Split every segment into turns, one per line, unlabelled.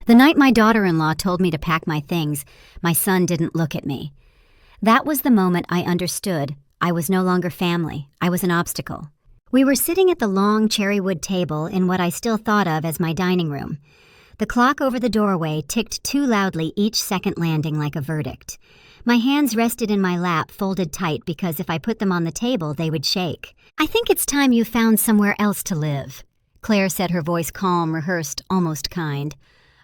The night my daughter-in-law told me to pack my things, my son didn't look at me. That was the moment I understood I was no longer family, I was an obstacle. We were sitting at the long cherrywood table in what I still thought of as my dining room. The clock over the doorway ticked too loudly, each second landing like a verdict. My hands rested in my lap, folded tight, because if I put them on the table, they would shake. "I think it's time you found somewhere else to live," Claire said, her voice calm, rehearsed, almost kind.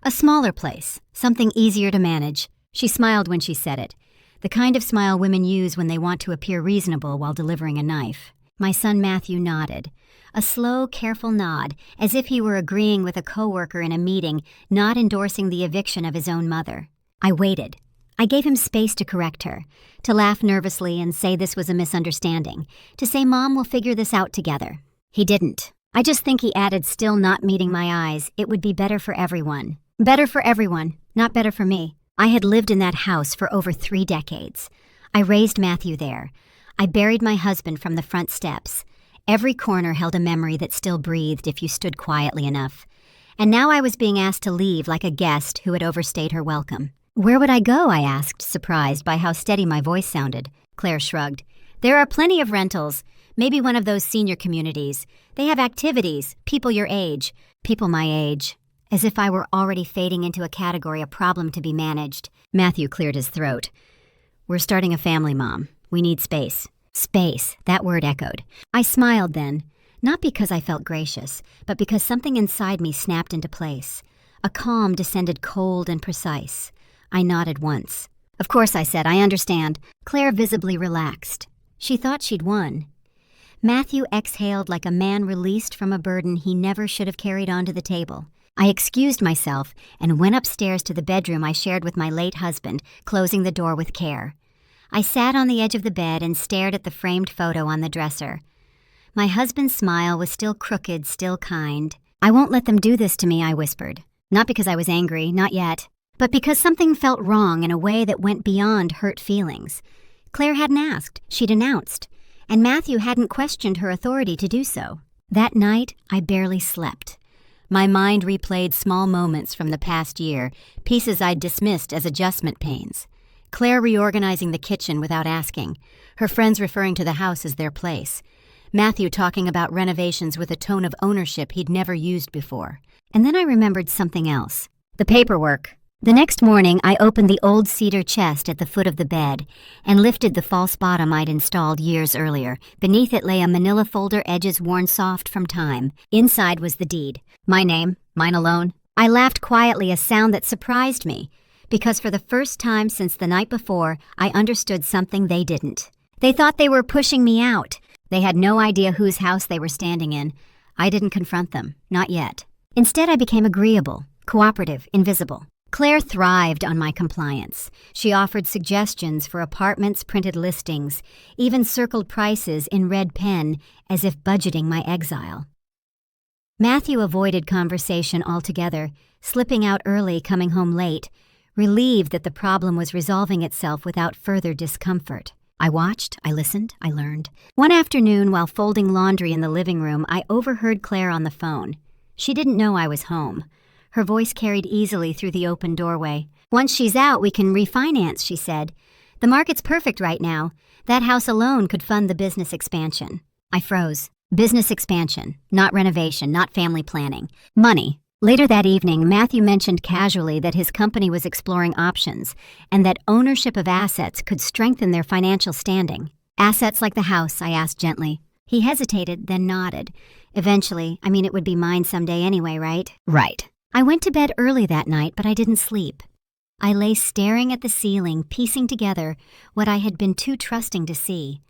"A smaller place, something easier to manage." She smiled when she said it, the kind of smile women use when they want to appear reasonable while delivering a knife. My son Matthew nodded. A slow, careful nod, as if he were agreeing with a coworker in a meeting, not endorsing the eviction of his own mother. I waited. I gave him space to correct her, to laugh nervously and say this was a misunderstanding, to say Mom will figure this out together. He didn't. I just think he added, still not meeting my eyes, it would be better for everyone. Better for everyone, not better for me. I had lived in that house for over 3 decades. I raised Matthew there. I buried my husband from the front steps. Every corner held a memory that still breathed if you stood quietly enough. And now I was being asked to leave like a guest who had overstayed her welcome. "Where would I go?" I asked, surprised by how steady my voice sounded. Claire shrugged. "There are plenty of rentals. Maybe one of those senior communities. They have activities, people your age. People my age." As if I were already fading into a category, a problem to be managed. Matthew cleared his throat. "We're starting a family, Mom. We need space." Space, that word echoed. I smiled then, not because I felt gracious, but because something inside me snapped into place. A calm descended, cold and precise. I nodded once. "Of course," I said, "I understand." Claire visibly relaxed. She thought she'd won. Matthew exhaled like a man released from a burden he never should have carried onto the table. I excused myself and went upstairs to the bedroom I shared with my late husband, closing the door with care. I sat on the edge of the bed and stared at the framed photo on the dresser. My husband's smile was still crooked, still kind. "I won't let them do this to me," I whispered. Not because I was angry, not yet, but because something felt wrong in a way that went beyond hurt feelings. Claire hadn't asked, she'd announced, and Matthew hadn't questioned her authority to do so. That night, I barely slept. My mind replayed small moments from the past year, pieces I'd dismissed as adjustment pains. Claire reorganizing the kitchen without asking, her friends referring to the house as their place, Matthew talking about renovations with a tone of ownership he'd never used before. And then I remembered something else. The paperwork. The next morning, I opened the old cedar chest at the foot of the bed and lifted the false bottom I'd installed years earlier. Beneath it lay a manila folder, edges worn soft from time. Inside was the deed. My name, mine alone. I laughed quietly, a sound that surprised me, because for the first time since the night before, I understood something they didn't. They thought they were pushing me out. They had no idea whose house they were standing in. I didn't confront them, not yet. Instead, I became agreeable, cooperative, invisible. Claire thrived on my compliance. She offered suggestions for apartments, printed listings, even circled prices in red pen as if budgeting my exile. Matthew avoided conversation altogether, slipping out early, coming home late, relieved that the problem was resolving itself without further discomfort. I watched, I listened, I learned. One afternoon, while folding laundry in the living room, I overheard Claire on the phone. She didn't know I was home. Her voice carried easily through the open doorway. "Once she's out, we can refinance," she said. "The market's perfect right now. That house alone could fund the business expansion." I froze. Business expansion, not renovation, not family planning. Money. Later that evening, Matthew mentioned casually that his company was exploring options and that ownership of assets could strengthen their financial standing. "Assets like the house?" I asked gently. He hesitated, then nodded. "Eventually. It would be mine someday anyway, right?" "Right." I went to bed early that night, but I didn't sleep. I lay staring at the ceiling, piecing together what I had been too trusting to see.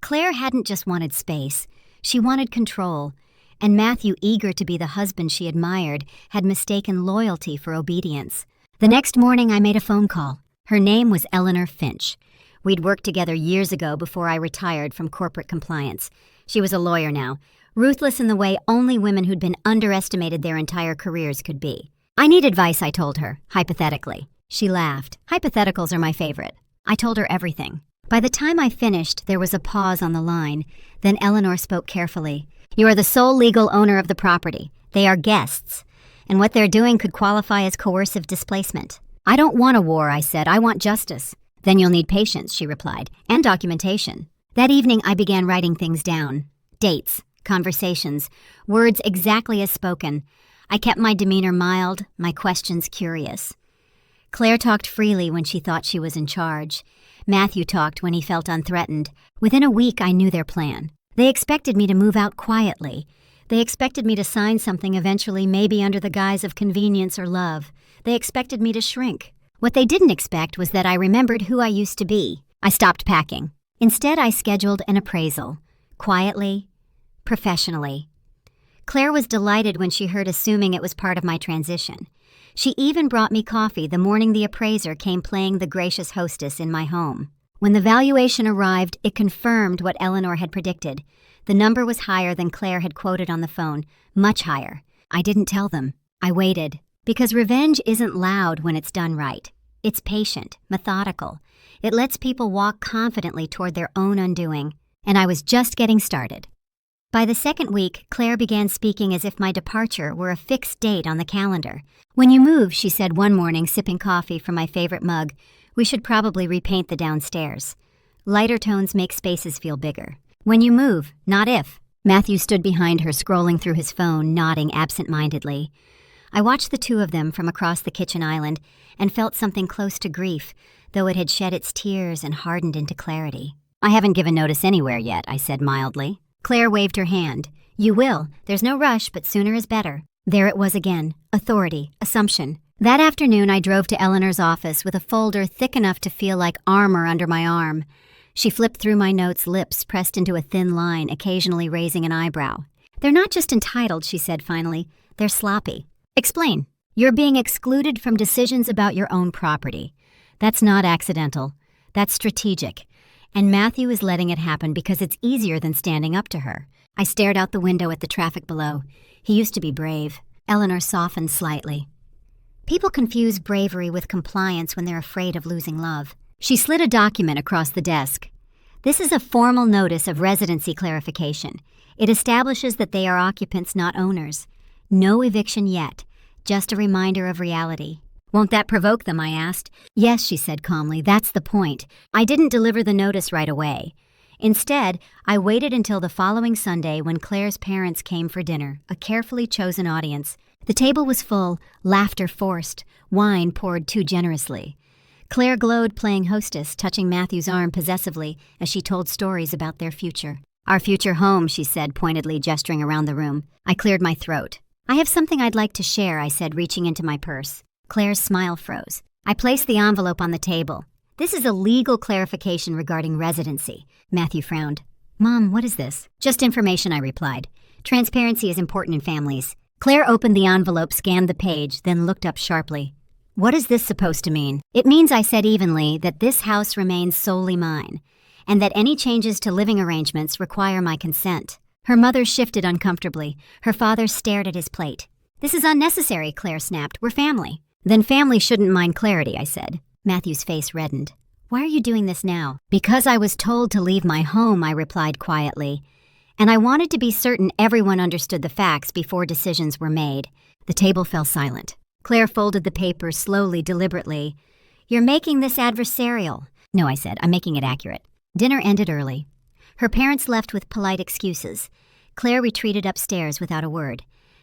Claire hadn't just wanted space. She wanted control. And Matthew, eager to be the husband she admired, had mistaken loyalty for obedience. The next morning, I made a phone call. Her name was Eleanor Finch. We'd worked together years ago before I retired from corporate compliance. She was a lawyer now, ruthless in the way only women who'd been underestimated their entire careers could be. "I need advice," I told her, hypothetically. She laughed. "Hypotheticals are my favorite." I told her everything. By the time I finished, there was a pause on the line. Then Eleanor spoke carefully. "You are the sole legal owner of the property. They are guests. and what they're doing could qualify as coercive displacement. I don't want a war, I said. I want justice. Then you'll need patience, she replied, and documentation. That evening, I began writing things down. Dates, conversations, words exactly as spoken. I kept my demeanor mild, my questions curious. Claire talked freely when she thought she was in charge. Matthew talked when he felt unthreatened. Within a week, I knew their plan. They expected me to move out quietly. They expected me to sign something eventually, maybe under the guise of convenience or love. They expected me to shrink. What they didn't expect was that I remembered who I used to be. I stopped packing. Instead, I scheduled an appraisal. Quietly, professionally. Claire was delighted when she heard, assuming it was part of my transition. She even brought me coffee the morning the appraiser came playing the gracious hostess in my home. When the valuation arrived, it confirmed what Eleanor had predicted. The number was higher than Claire had quoted on the phone, much higher. I didn't tell them. I waited. Because revenge isn't loud when it's done right. It's patient, methodical. It lets people walk confidently toward their own undoing. And I was just getting started. By the second week, Claire began speaking as if my departure were a fixed date on the calendar. When you move, she said one morning, sipping coffee from my favorite mug, we should probably repaint the downstairs. Lighter tones make spaces feel bigger. When you move, not if. Matthew stood behind her, scrolling through his phone, nodding absent-mindedly. I watched the two of them from across the kitchen island and felt something close to grief, though it had shed its tears and hardened into clarity. I haven't given notice anywhere yet, I said mildly. Claire waved her hand. You will. There's no rush, but sooner is better. There it was again. Authority. Assumption. That afternoon, I drove to Eleanor's office with a folder thick enough to feel like armor under my arm. She flipped through my notes, lips pressed into a thin line, occasionally raising an eyebrow. They're not just entitled, she said finally. They're sloppy. Explain. You're being excluded from decisions about your own property. That's not accidental. That's strategic. And Matthew is letting it happen because it's easier than standing up to her. I stared out the window at the traffic below. He used to be brave. Eleanor softened slightly. People confuse bravery with compliance when they're afraid of losing love. She slid a document across the desk. This is a formal notice of residency clarification. It establishes that they are occupants, not owners. No eviction yet, just a reminder of reality. Won't that provoke them, I asked. Yes, she said calmly, that's the point. I didn't deliver the notice right away. Instead, I waited until the following Sunday when Claire's parents came for dinner, a carefully chosen audience. The table was full, laughter forced, wine poured too generously. Claire glowed playing hostess, touching Matthew's arm possessively as she told stories about their future. Our future home, she said, pointedly gesturing around the room. I cleared my throat. I have something I'd like to share, I said, reaching into my purse. Claire's smile froze. I placed the envelope on the table. This is a legal clarification regarding residency. Matthew frowned. Mom, what is this? Just information, I replied. Transparency is important in families. Claire opened the envelope, scanned the page, then looked up sharply. What is this supposed to mean? It means, I said evenly, that this house remains solely mine, and that any changes to living arrangements require my consent. Her mother shifted uncomfortably. Her father stared at his plate. This is unnecessary, Claire snapped. We're family. Then family shouldn't mind clarity, I said. Matthew's face reddened. Why are you doing this now? Because I was told to leave my home, I replied quietly. And I wanted to be certain everyone understood the facts before decisions were made. The table fell silent. Claire folded the paper slowly, deliberately. You're making this adversarial. No, I said. I'm making it accurate. Dinner ended early. Her parents left with polite excuses. Claire retreated upstairs without a word.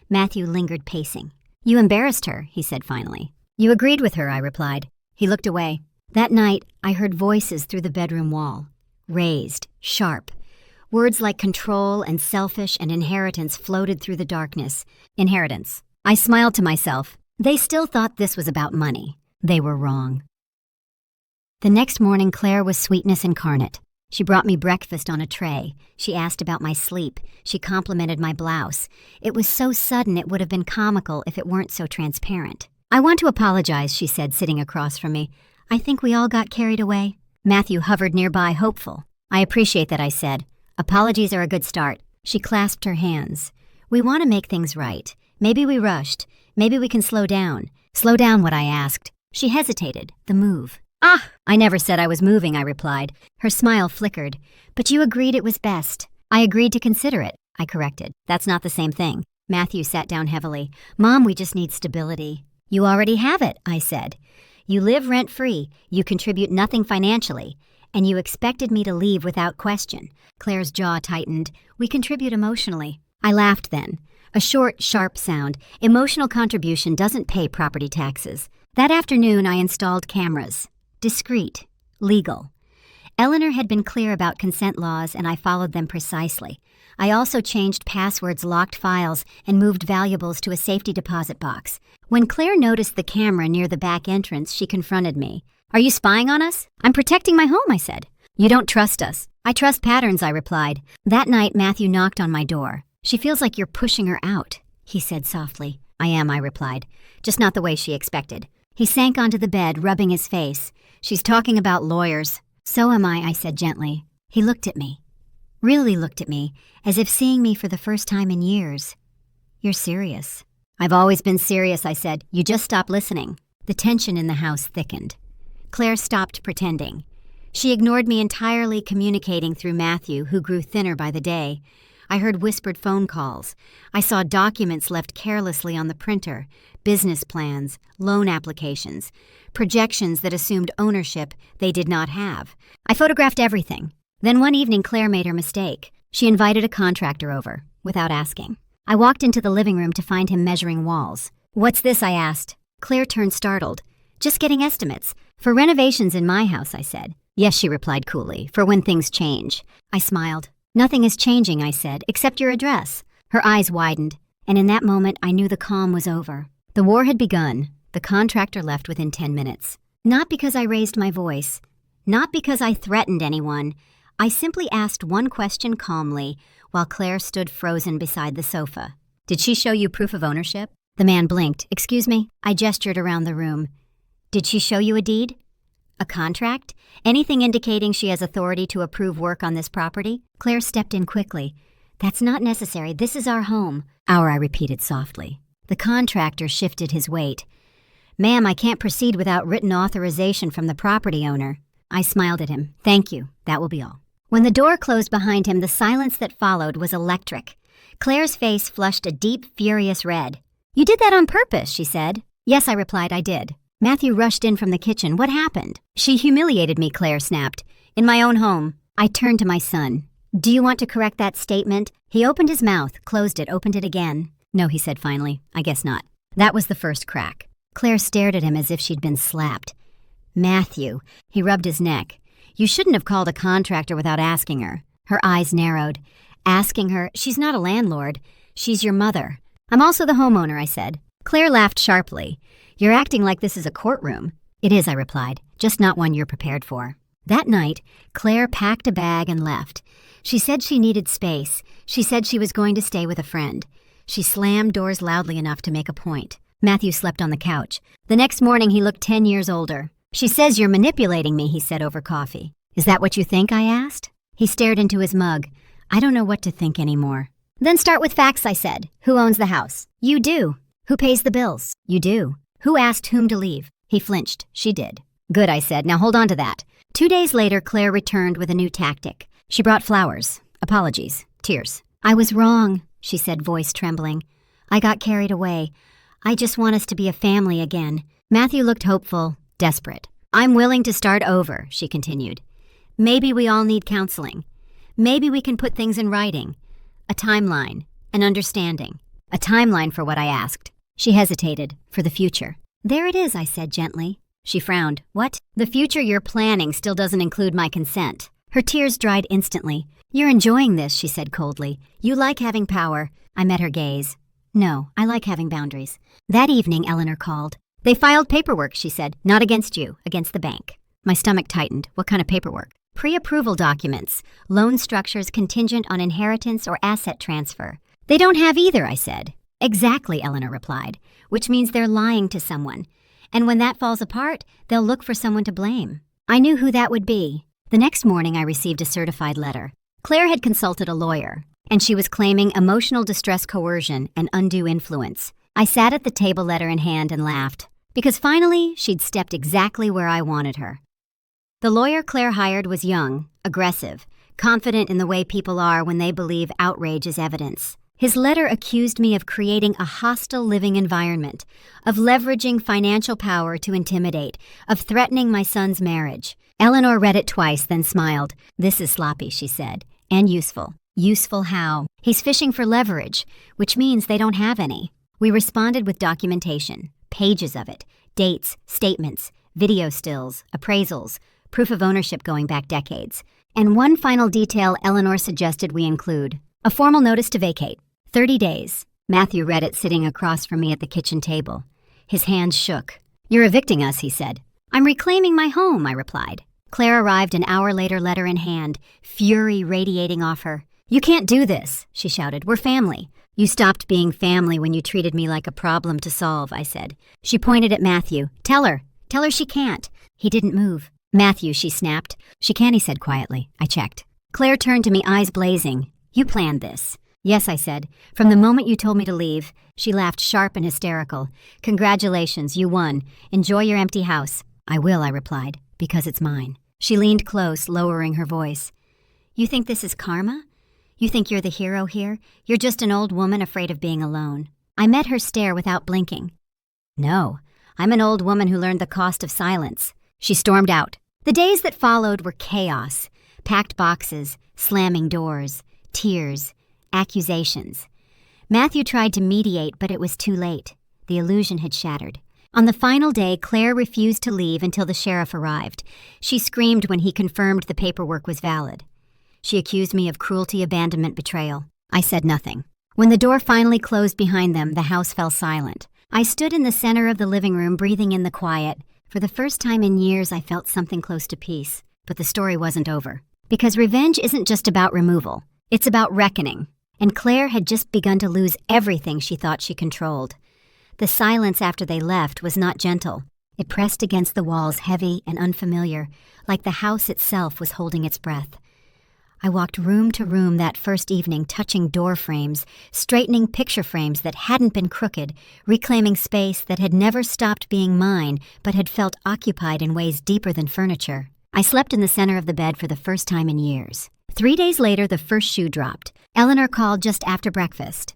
Matthew lingered pacing. You embarrassed her, he said finally. You agreed with her, I replied. He looked away. That night, I heard voices through the bedroom wall. Raised, sharp. Words like control and selfish and inheritance floated through the darkness. Inheritance. I smiled to myself. They still thought this was about money. They were wrong. The next morning, Claire was sweetness incarnate. She brought me breakfast on a tray. She asked about my sleep. She complimented my blouse. It was so sudden it would have been comical if it weren't so transparent. I want to apologize, she said, sitting across from me. I think we all got carried away. Matthew hovered nearby, hopeful. I appreciate that, I said. Apologies are a good start. She clasped her hands. We want to make things right. Maybe we rushed. Maybe we can slow down. Slow down what I asked. She hesitated. The move. Ah! I never said I was moving, I replied. Her smile flickered. But you agreed it was best. I agreed to consider it, I corrected. That's not the same thing. Matthew sat down heavily. Mom, we just need stability. You already have it, I said. You live rent-free, you contribute nothing financially, and you expected me to leave without question. Claire's jaw tightened. We contribute emotionally. I laughed then. A short, sharp sound. Emotional contribution doesn't pay property taxes. That afternoon, I installed cameras. Discreet. Legal. Eleanor had been clear about consent laws, and I followed them precisely. I also changed passwords, locked files, and moved valuables to a safety deposit box. When Claire noticed the camera near the back entrance, she confronted me. Are you spying on us? I'm protecting my home, I said. You don't trust us. I trust patterns, I replied. That night, Matthew knocked on my door. She feels like you're pushing her out, he said softly. I am, I replied. Just not the way she expected. He sank onto the bed, rubbing his face. She's talking about lawyers. So am I said gently. He looked at me. Really looked at me, as if seeing me for the first time in years. You're serious. I've always been serious, I said. You just stop listening. The tension in the house thickened. Claire stopped pretending. She ignored me entirely, communicating through Matthew, who grew thinner by the day. I heard whispered phone calls. I saw documents left carelessly on the printer, business plans, loan applications, projections that assumed ownership they did not have. I photographed everything. Then one evening, Claire made her mistake. She invited a contractor over, without asking. I walked into the living room to find him measuring walls. What's this? I asked. Claire turned startled. Just getting estimates. For renovations in my house, I said. Yes, she replied coolly, for when things change. I smiled. Nothing is changing, I said, except your address. Her eyes widened, and in that moment I knew the calm was over. The war had begun. The contractor left within 10 minutes. Not because I raised my voice. Not because I threatened anyone. I simply asked one question calmly, while Claire stood frozen beside the sofa. Did she show you proof of ownership? The man blinked. Excuse me? I gestured around the room. Did she show you a deed? A contract? Anything indicating she has authority to approve work on this property? Claire stepped in quickly. That's not necessary. This is our home. Our, I repeated softly. The contractor shifted his weight. Ma'am, I can't proceed without written authorization from the property owner. I smiled at him. Thank you. That will be all. When the door closed behind him, the silence that followed was electric. Claire's face flushed a deep, furious red. You did that on purpose, she said. Yes, I replied, I did. Matthew rushed in from the kitchen. What happened? She humiliated me, Claire snapped. In my own home. I turned to my son. Do you want to correct that statement? He opened his mouth, closed it, opened it again. No, he said finally. I guess not. That was the first crack. Claire stared at him as if she'd been slapped. Matthew. He rubbed his neck. You shouldn't have called a contractor without asking her. Her eyes narrowed. Asking her? She's not a landlord. She's your mother. I'm also the homeowner, I said. Claire laughed sharply. You're acting like this is a courtroom. It is, I replied, just not one you're prepared for. That night, Claire packed a bag and left. She said she needed space. She said she was going to stay with a friend. She slammed doors loudly enough to make a point. Matthew slept on the couch. The next morning, he looked 10 years older. She says you're manipulating me, he said over coffee. Is that what you think? I asked. He stared into his mug. I don't know what to think anymore. Then start with facts, I said. Who owns the house? You do. Who pays the bills? You do. Who asked whom to leave? He flinched. She did. Good, I said. Now hold on to that. 2 days later, Claire returned with a new tactic. She brought flowers. Apologies. Tears. I was wrong, she said, voice trembling. I got carried away. I just want us to be a family again. Matthew looked hopeful, desperate. I'm willing to start over, she continued. Maybe we all need counseling. Maybe we can put things in writing. A timeline, an understanding. A timeline for what I asked. She hesitated. For the future. There it is, I said gently. She frowned. What? The future you're planning still doesn't include my consent. Her tears dried instantly. You're enjoying this, she said coldly. You like having power. I met her gaze. No, I like having boundaries. That evening, Eleanor called. They filed paperwork, she said. Not against you, against the bank. My stomach tightened. What kind of paperwork? Pre-approval documents. Loan structures contingent on inheritance or asset transfer. They don't have either, I said. Exactly, Eleanor replied, which means they're lying to someone. And when that falls apart, they'll look for someone to blame. I knew who that would be. The next morning, I received a certified letter. Claire had consulted a lawyer, and she was claiming emotional distress coercion and undue influence. I sat at the table, letter in hand, and laughed, because finally, she'd stepped exactly where I wanted her. The lawyer Claire hired was young, aggressive, confident in the way people are when they believe outrage is evidence. His letter accused me of creating a hostile living environment, of leveraging financial power to intimidate, of threatening my son's marriage. Eleanor read it twice, then smiled. "This is sloppy," she said, "and useful." "Useful how?" "He's fishing for leverage, which means they don't have any." We responded with documentation, pages of it, dates, statements, video stills, appraisals, proof of ownership going back decades. And one final detail Eleanor suggested we include: a formal notice to vacate. 30 days. Matthew read it sitting across from me at the kitchen table. His hands shook. "You're evicting us," he said. "I'm reclaiming my home," I replied. Claire arrived an hour later, letter in hand, fury radiating off her. "You can't do this," she shouted. "We're family." "You stopped being family when you treated me like a problem to solve," I said. She pointed at Matthew. Tell her she can't." He didn't move. "Matthew," she snapped. "She can," he said quietly. I checked. Claire turned to me, eyes blazing. "You planned this." "Yes," I said. "From the moment you told me to leave." She laughed, sharp and hysterical. "Congratulations, you won. Enjoy your empty house." "I will," I replied, "because it's mine." She leaned close, lowering her voice. "You think this is karma? You think you're the hero here? You're just an old woman afraid of being alone." I met her stare without blinking. "No, I'm an old woman who learned the cost of silence." She stormed out. The days that followed were chaos. Packed boxes, slamming doors, tears, accusations. Matthew tried to mediate, but it was too late. The illusion had shattered. On the final day, Claire refused to leave until the sheriff arrived. She screamed when he confirmed the paperwork was valid. She accused me of cruelty, abandonment, betrayal. I said nothing. When the door finally closed behind them, the house fell silent. I stood in the center of the living room, breathing in the quiet. For the first time in years, I felt something close to peace. But the story wasn't over. Because revenge isn't just about removal. It's about reckoning. And Claire had just begun to lose everything she thought she controlled. The silence after they left was not gentle. It pressed against the walls, heavy and unfamiliar, like the house itself was holding its breath. I walked room to room that first evening, touching door frames, straightening picture frames that hadn't been crooked, reclaiming space that had never stopped being mine but had felt occupied in ways deeper than furniture. I slept in the center of the bed for the first time in years. 3 days later, the first shoe dropped. Eleanor called just after breakfast.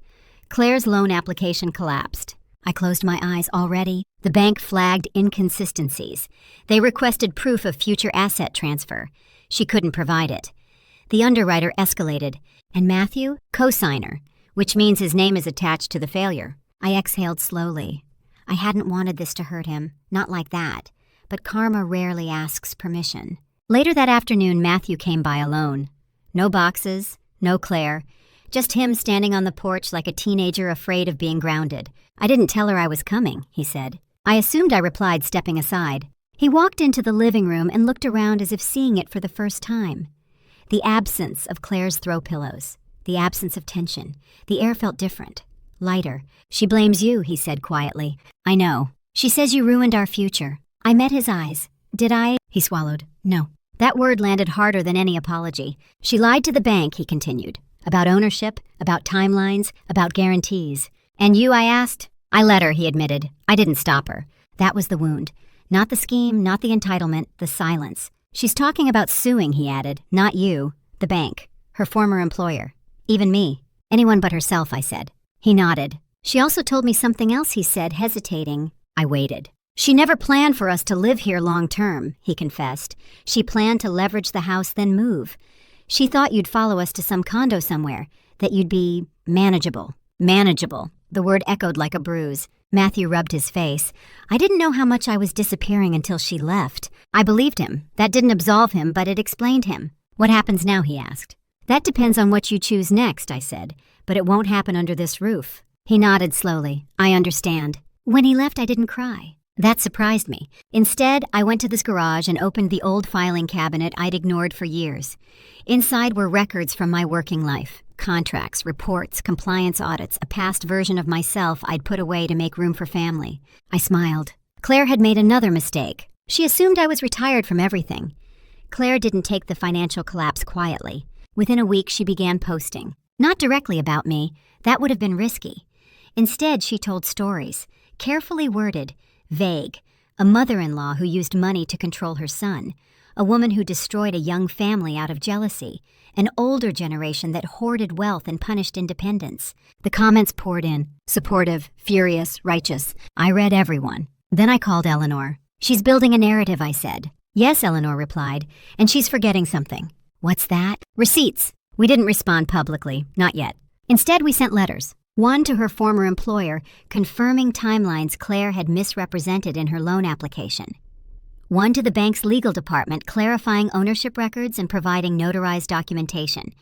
Claire's loan application collapsed. I closed my eyes already. The bank flagged inconsistencies. They requested proof of future asset transfer. She couldn't provide it. The underwriter escalated, and Matthew, co-signer, which means his name is attached to the failure. I exhaled slowly. I hadn't wanted this to hurt him, not like that, but karma rarely asks permission. Later that afternoon, Matthew came by alone. No boxes, no Claire, just him standing on the porch like a teenager afraid of being grounded. "I didn't tell her I was coming," he said. I assumed I replied, stepping aside. He walked into the living room and looked around as if seeing it for the first time. The absence of Claire's throw pillows, the absence of tension. The air felt different, lighter. "She blames you," he said quietly. "I know. She says you ruined our future." I met his eyes. "Did I?" He swallowed. "No." That word landed harder than any apology. "She lied to the bank," he continued. "About ownership, about timelines, about guarantees." "And you?" I asked. "I let her," he admitted. "I didn't stop her." That was the wound. Not the scheme, not the entitlement, the silence. "She's talking about suing," he added. "Not you. The bank. Her former employer. Even me. Anyone but herself," I said. He nodded. "She also told me something else," he said, hesitating. I waited. "She never planned for us to live here long term," he confessed. "She planned to leverage the house, then move. She thought you'd follow us to some condo somewhere, that you'd be manageable." Manageable. The word echoed like a bruise. Matthew rubbed his face. "I didn't know how much I was disappearing until she left." I believed him. That didn't absolve him, but it explained him. "What happens now?" he asked. "That depends on what you choose next," I said. "But it won't happen under this roof." He nodded slowly. "I understand." When he left, I didn't cry. That surprised me. Instead, I went to this garage and opened the old filing cabinet I'd ignored for years. Inside were records from my working life. Contracts, reports, compliance audits, a past version of myself I'd put away to make room for family. I smiled. Claire had made another mistake. She assumed I was retired from everything. Claire didn't take the financial collapse quietly. Within a week, she began posting. Not directly about me. That would have been risky. Instead, she told stories, carefully worded, vague. A mother-in-law who used money to control her son. a woman who destroyed a young family out of jealousy, an older generation that hoarded wealth and punished independence. The comments poured in, supportive, furious, righteous. I read every one. Then I called Eleanor. She's building a narrative, I said. Yes, Eleanor replied, and she's forgetting something. What's that? Receipts. We didn't respond publicly, not yet. Instead, we sent letters. One to her former employer, confirming timelines Claire had misrepresented in her loan application. One to the bank's legal department, clarifying ownership records and providing notarized documentation.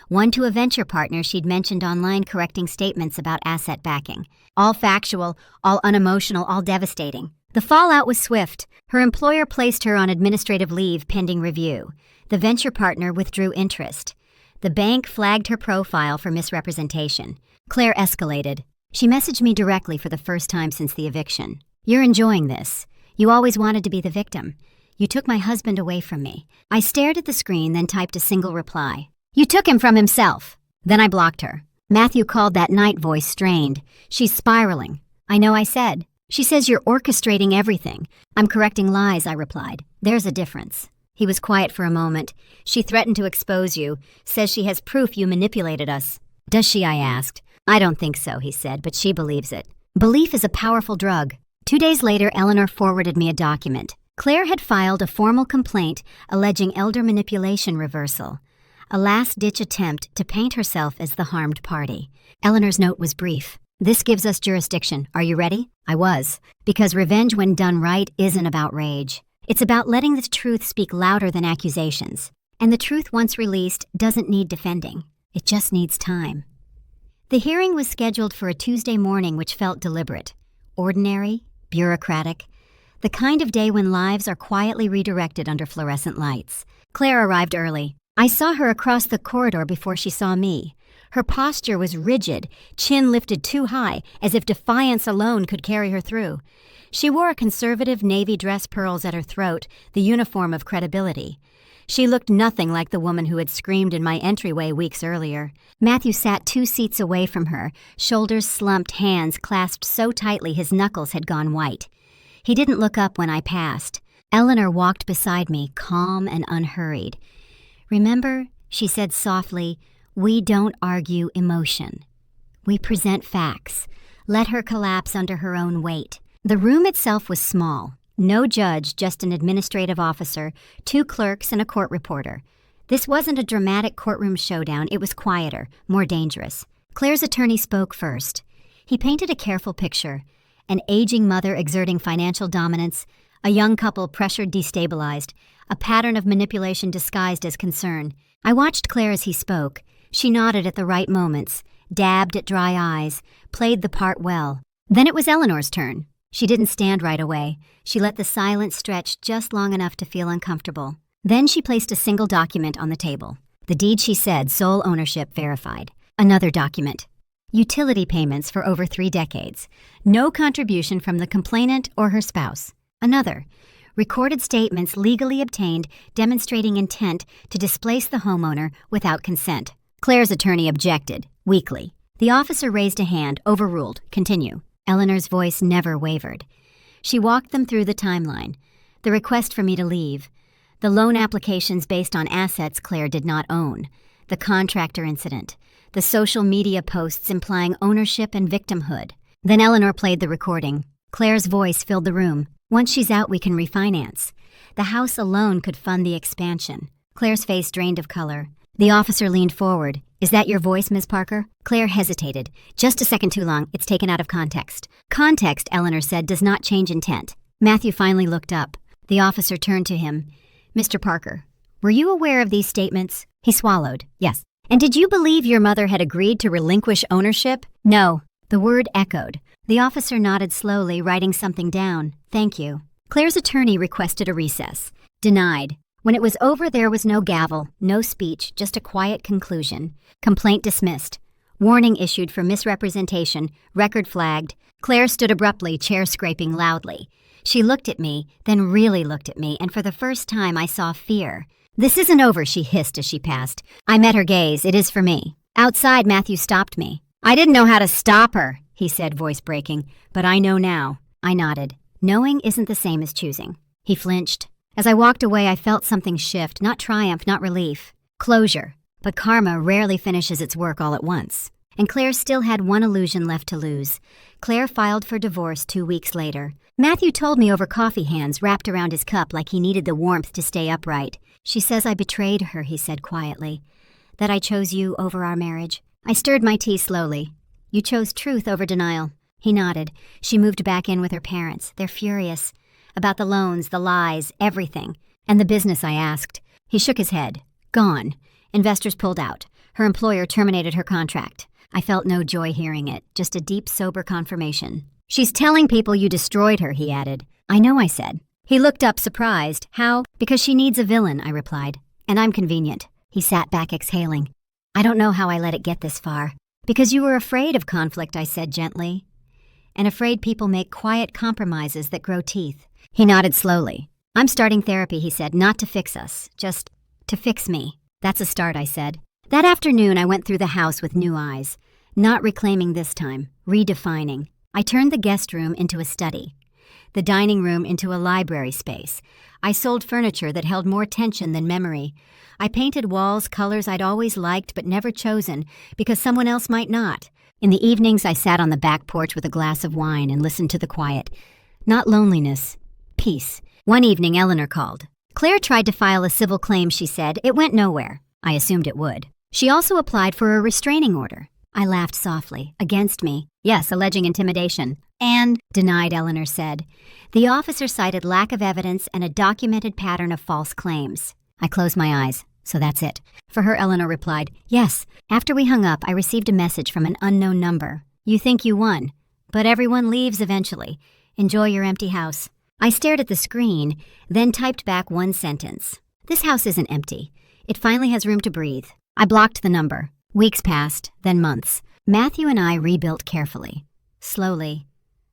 One to a venture partner she'd mentioned online, correcting statements about asset backing. All factual, all unemotional, all devastating. The fallout was swift. Her employer placed her on administrative leave pending review. The venture partner withdrew interest. The bank flagged her profile for misrepresentation. Claire escalated. She messaged me directly for the first time since the eviction. You're enjoying this. You always wanted to be the victim. You took my husband away from me. I stared at the screen, then typed a single reply. You took him from himself. Then I blocked her. Matthew called that night voice strained. She's spiraling. I know, I said. She says you're orchestrating everything. I'm correcting lies, I replied. There's a difference. He was quiet for a moment. She threatened to expose you. Says she has proof you manipulated us. Does she? I asked. I don't think so, he said, but she believes it. Belief is a powerful drug. 2 days later, Eleanor forwarded me a document. Claire had filed a formal complaint alleging elder manipulation reversal, a last-ditch attempt to paint herself as the harmed party. Eleanor's note was brief. This gives us jurisdiction. Are you ready? I was, because revenge when done right isn't about rage. It's about letting the truth speak louder than accusations. And the truth once released doesn't need defending. It just needs time. The hearing was scheduled for a Tuesday morning, which felt deliberate. Ordinary, bureaucratic, the kind of day when lives are quietly redirected under fluorescent lights. Claire arrived early. I saw her across the corridor before she saw me. Her posture was rigid, chin lifted too high, as if defiance alone could carry her through. She wore a conservative navy dress, pearls at her throat, the uniform of credibility. She looked nothing like the woman who had screamed in my entryway weeks earlier. Matthew sat 2 seats away from her, shoulders slumped, hands clasped so tightly his knuckles had gone white. He didn't look up when I passed. Eleanor walked beside me, calm and unhurried. Remember, she said softly, we don't argue emotion. We present facts. Let her collapse under her own weight. The room itself was small. No judge, just an administrative officer, 2 clerks, and a court reporter. This wasn't a dramatic courtroom showdown. It was quieter, more dangerous. Claire's attorney spoke first. He painted a careful picture. An aging mother exerting financial dominance, a young couple pressured, destabilized, a pattern of manipulation disguised as concern. I watched Claire as he spoke. She nodded at the right moments, dabbed at dry eyes, played the part well. Then it was Eleanor's turn. She didn't stand right away. She let the silence stretch just long enough to feel uncomfortable. Then she placed a single document on the table. The deed, she said, sole ownership verified. Another document. Utility payments for over 3 decades. No contribution from the complainant or her spouse. Another. Recorded statements legally obtained demonstrating intent to displace the homeowner without consent. Claire's attorney objected, weakly. The officer raised a hand, overruled. Continue. Eleanor's voice never wavered. She walked them through the timeline. The request for me to leave. The loan applications based on assets Claire did not own. The contractor incident. The social media posts implying ownership and victimhood. Then Eleanor played the recording. Claire's voice filled the room. Once she's out, we can refinance. The house alone could fund the expansion. Claire's face drained of color. The officer leaned forward. Is that your voice, Ms. Parker? Claire hesitated. Just a second too long. It's taken out of context. Context, Eleanor said, does not change intent. Matthew finally looked up. The officer turned to him. Mr. Parker, were you aware of these statements? He swallowed. Yes. And did you believe your mother had agreed to relinquish ownership? No. The word echoed. The officer nodded slowly, writing something down. Thank you. Claire's attorney requested a recess. Denied. When it was over, there was no gavel, no speech, just a quiet conclusion. Complaint dismissed. Warning issued for misrepresentation. Record flagged. Claire stood abruptly, chair scraping loudly. She looked at me, then really looked at me, and for the first time I saw fear. This isn't over, she hissed as she passed. I met her gaze. It is for me. Outside, Matthew stopped me. I didn't know how to stop her, he said, voice breaking. But I know now. I nodded. Knowing isn't the same as choosing. He flinched. As I walked away, I felt something shift, not triumph, not relief. Closure. But karma rarely finishes its work all at once. And Claire still had one illusion left to lose. Claire filed for divorce 2 weeks later. Matthew told me over coffee hands wrapped around his cup like he needed the warmth to stay upright. She says I betrayed her, he said quietly. That I chose you over our marriage. I stirred my tea slowly. You chose truth over denial. He nodded. She moved back in with her parents. They're furious. About the loans, the lies, everything. And the business, I asked. He shook his head. Gone. Investors pulled out. Her employer terminated her contract. I felt no joy hearing it, just a deep, sober confirmation. She's telling people you destroyed her, he added. I know, I said. He looked up, surprised. How? Because she needs a villain, I replied. And I'm convenient. He sat back, exhaling. I don't know how I let it get this far. Because you were afraid of conflict, I said gently. And afraid people make quiet compromises that grow teeth. He nodded slowly. I'm starting therapy, he said, not to fix us, just to fix me. That's a start, I said. That afternoon, I went through the house with new eyes. Not reclaiming this time, redefining. I turned the guest room into a study, the dining room into a library space. I sold furniture that held more tension than memory. I painted walls colors I'd always liked but never chosen because someone else might not. In the evenings, I sat on the back porch with a glass of wine and listened to the quiet. Not loneliness, peace. One evening, Eleanor called. Claire tried to file a civil claim, she said. It went nowhere. I assumed it would. She also applied for a restraining order. I laughed softly. Against me. Yes, alleging intimidation. And denied, Eleanor said. The officer cited lack of evidence and a documented pattern of false claims. I closed my eyes. So that's it. For her, Eleanor replied, yes. After we hung up, I received a message from an unknown number. You think you won, but everyone leaves eventually. Enjoy your empty house. I stared at the screen, then typed back one sentence. This house isn't empty. It finally has room to breathe. I blocked the number. Weeks passed, then months. Matthew and I rebuilt carefully. Slowly.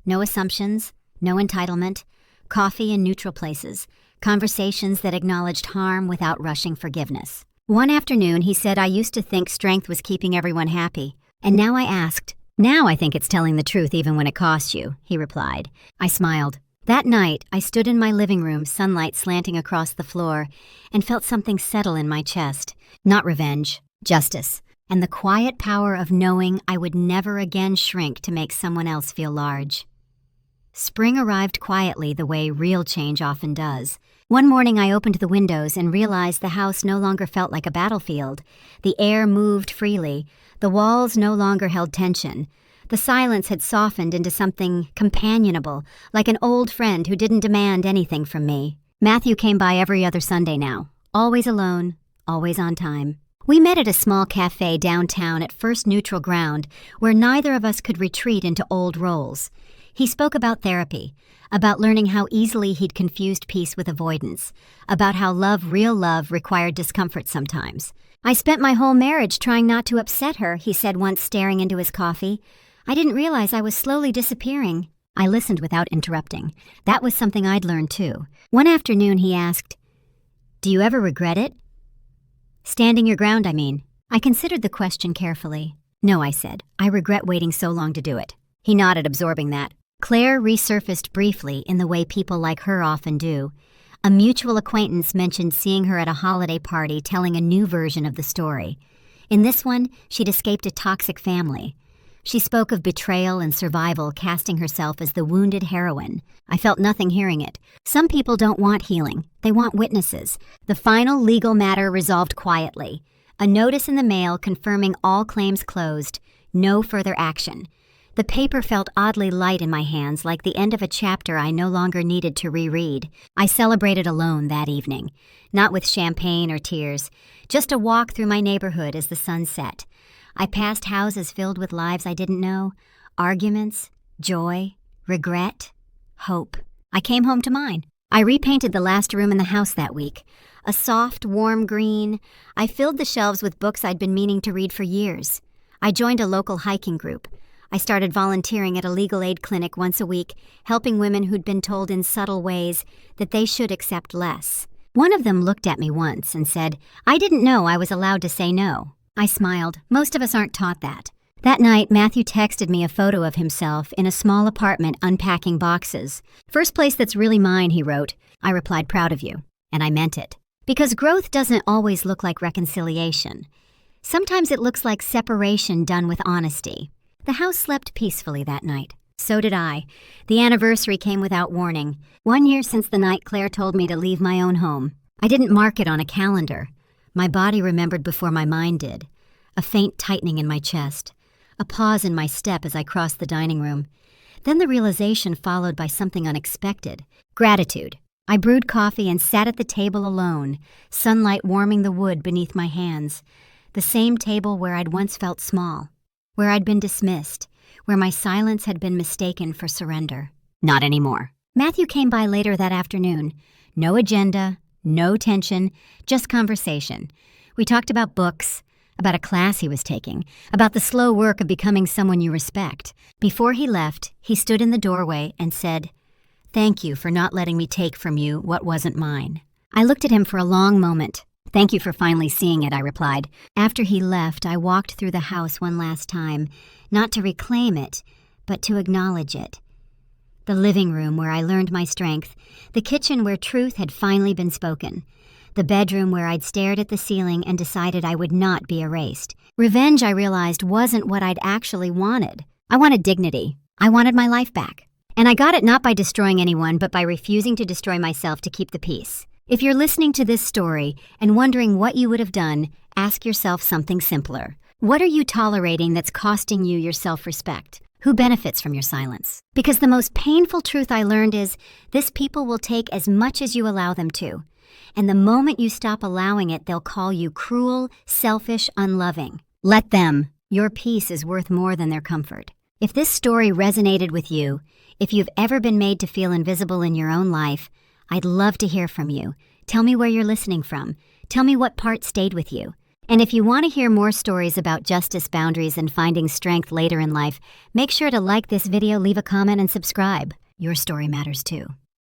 No assumptions, no entitlement. Coffee in neutral places. Conversations that acknowledged harm without rushing forgiveness. One afternoon, he said I used to think strength was keeping everyone happy. And now I asked. Now I think it's telling the truth even when it costs you, he replied. I smiled. That night, I stood in my living room, sunlight slanting across the floor, and felt something settle in my chest. Not revenge, justice, and the quiet power of knowing I would never again shrink to make someone else feel large. Spring arrived quietly the way real change often does. One morning I opened the windows and realized the house no longer felt like a battlefield. The air moved freely. The walls no longer held tension. The silence had softened into something companionable, like an old friend who didn't demand anything from me. Matthew came by every other Sunday now, always alone, always on time. We met at a small cafe downtown at first neutral ground, where neither of us could retreat into old roles. He spoke about therapy, about learning how easily he'd confused peace with avoidance, about how real love, required discomfort sometimes. I spent my whole marriage trying not to upset her, he said once, staring into his coffee. I didn't realize I was slowly disappearing. I listened without interrupting. That was something I'd learned too. One afternoon he asked, "Do you ever regret it?" Standing your ground, I mean. I considered the question carefully. No, I said. I regret waiting so long to do it. He nodded, absorbing that. Claire resurfaced briefly in the way people like her often do. A mutual acquaintance mentioned seeing her at a holiday party telling a new version of the story. In this one, she'd escaped a toxic family. She spoke of betrayal and survival, casting herself as the wounded heroine. I felt nothing hearing it. Some people don't want healing. They want witnesses. The final legal matter resolved quietly. A notice in the mail confirming all claims closed. No further action. The paper felt oddly light in my hands, like the end of a chapter I no longer needed to reread. I celebrated alone that evening. Not with champagne or tears. Just a walk through my neighborhood as the sun set. I passed houses filled with lives I didn't know, arguments, joy, regret, hope. I came home to mine. I repainted the last room in the house that week. A soft, warm green. I filled the shelves with books I'd been meaning to read for years. I joined a local hiking group. I started volunteering at a legal aid clinic once a week, helping women who'd been told in subtle ways that they should accept less. One of them looked at me once and said, "I didn't know I was allowed to say no." I smiled. Most of us aren't taught that. That night, Matthew texted me a photo of himself in a small apartment unpacking boxes. "First place that's really mine," he wrote. I replied, "Proud of you." And I meant it. Because growth doesn't always look like reconciliation. Sometimes it looks like separation done with honesty. The house slept peacefully that night. So did I. The anniversary came without warning. 1 year since the night Claire told me to leave my own home. I didn't mark it on a calendar. My body remembered before my mind did. A faint tightening in my chest. A pause in my step as I crossed the dining room. Then the realization followed by something unexpected. Gratitude. I brewed coffee and sat at the table alone, sunlight warming the wood beneath my hands. The same table where I'd once felt small, where I'd been dismissed, where my silence had been mistaken for surrender. Not anymore. Matthew came by later that afternoon. No agenda, no tension, just conversation. We talked about books, about a class he was taking, about the slow work of becoming someone you respect. Before he left, he stood in the doorway and said, "Thank you for not letting me take from you what wasn't mine." I looked at him for a long moment. "Thank you for finally seeing it," I replied. After he left, I walked through the house one last time, not to reclaim it, but to acknowledge it. The living room where I learned my strength, the kitchen where truth had finally been spoken, the bedroom where I'd stared at the ceiling and decided I would not be erased. Revenge, I realized, wasn't what I'd actually wanted. I wanted dignity. I wanted my life back. And I got it not by destroying anyone, but by refusing to destroy myself to keep the peace. If you're listening to this story and wondering what you would have done, ask yourself something simpler. What are you tolerating that's costing you your self-respect? Who benefits from your silence? Because the most painful truth I learned is this people will take as much as you allow them to. And the moment you stop allowing it, they'll call you cruel, selfish, unloving. Let them. Your peace is worth more than their comfort. If this story resonated with you, if you've ever been made to feel invisible in your own life, I'd love to hear from you. Tell me where you're listening from. Tell me what part stayed with you. And if you want to hear more stories about justice, boundaries, and finding strength later in life, make sure to like this video, leave a comment, and subscribe. Your story matters too.